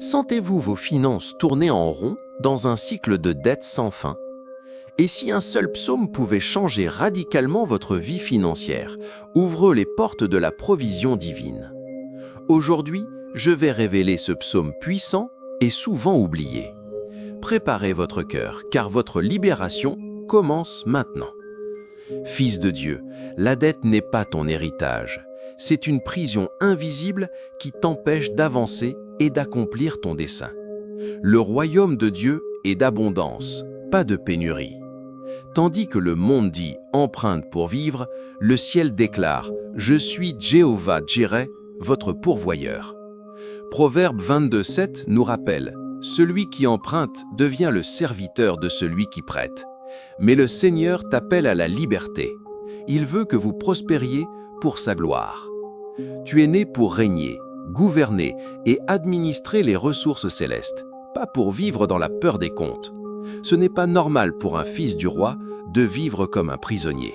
Sentez-vous vos finances tourner en rond dans un cycle de dettes sans fin? Et si un seul psaume pouvait changer radicalement votre vie financière, ouvre les portes de la provision divine. Aujourd'hui, je vais révéler ce psaume puissant et souvent oublié. Préparez votre cœur, car votre libération commence maintenant. Fils de Dieu, la dette n'est pas ton héritage. C'est une prison invisible qui t'empêche d'avancer et d'accomplir ton dessein. Le royaume de Dieu est d'abondance, pas de pénurie. Tandis que le monde dit « emprunte pour vivre », le ciel déclare « Je suis Jéhovah Jireh, votre pourvoyeur ». Proverbe 22:7 nous rappelle « Celui qui emprunte devient le serviteur de celui qui prête ». Mais le Seigneur t'appelle à la liberté. Il veut que vous prospériez pour sa gloire. Tu es né pour régner, gouverner et administrer les ressources célestes, pas pour vivre dans la peur des comptes. Ce n'est pas normal pour un fils du roi de vivre comme un prisonnier.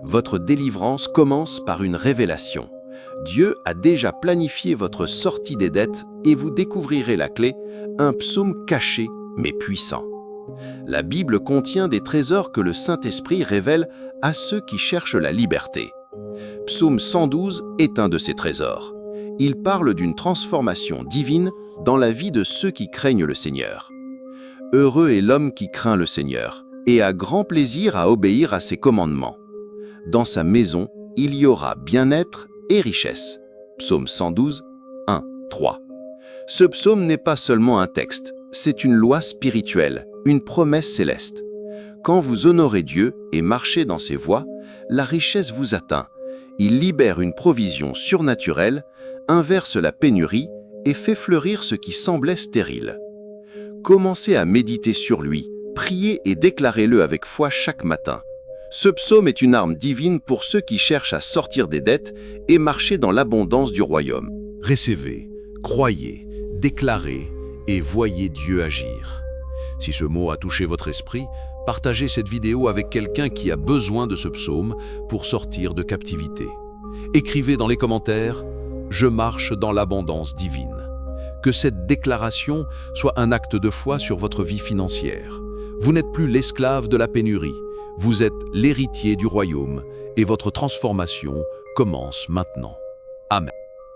Votre délivrance commence par une révélation. Dieu a déjà planifié votre sortie des dettes et vous découvrirez la clé, un psaume caché mais puissant. La Bible contient des trésors que le Saint-Esprit révèle à ceux qui cherchent la liberté. Psaume 112 est un de ces trésors. Il parle d'une transformation divine dans la vie de ceux qui craignent le Seigneur. Heureux est l'homme qui craint le Seigneur et a grand plaisir à obéir à ses commandements. Dans sa maison, il y aura bien-être et richesse. Psaume 112, 1, 3. Ce psaume n'est pas seulement un texte, c'est une loi spirituelle, une promesse céleste. Quand vous honorez Dieu et marchez dans ses voies, la richesse vous atteint. Il libère une provision surnaturelle, inverse la pénurie et fait fleurir ce qui semblait stérile. Commencez à méditer sur lui, priez et déclarez-le avec foi chaque matin. Ce psaume est une arme divine pour ceux qui cherchent à sortir des dettes et marcher dans l'abondance du royaume. Recevez, croyez, déclarez et voyez Dieu agir. Si ce mot a touché votre esprit, partagez cette vidéo avec quelqu'un qui a besoin de ce psaume pour sortir de captivité. Écrivez dans les commentaires « Je marche dans l'abondance divine ». Que cette déclaration soit un acte de foi sur votre vie financière. Vous n'êtes plus l'esclave de la pénurie, vous êtes l'héritier du royaume et votre transformation commence maintenant. Amen.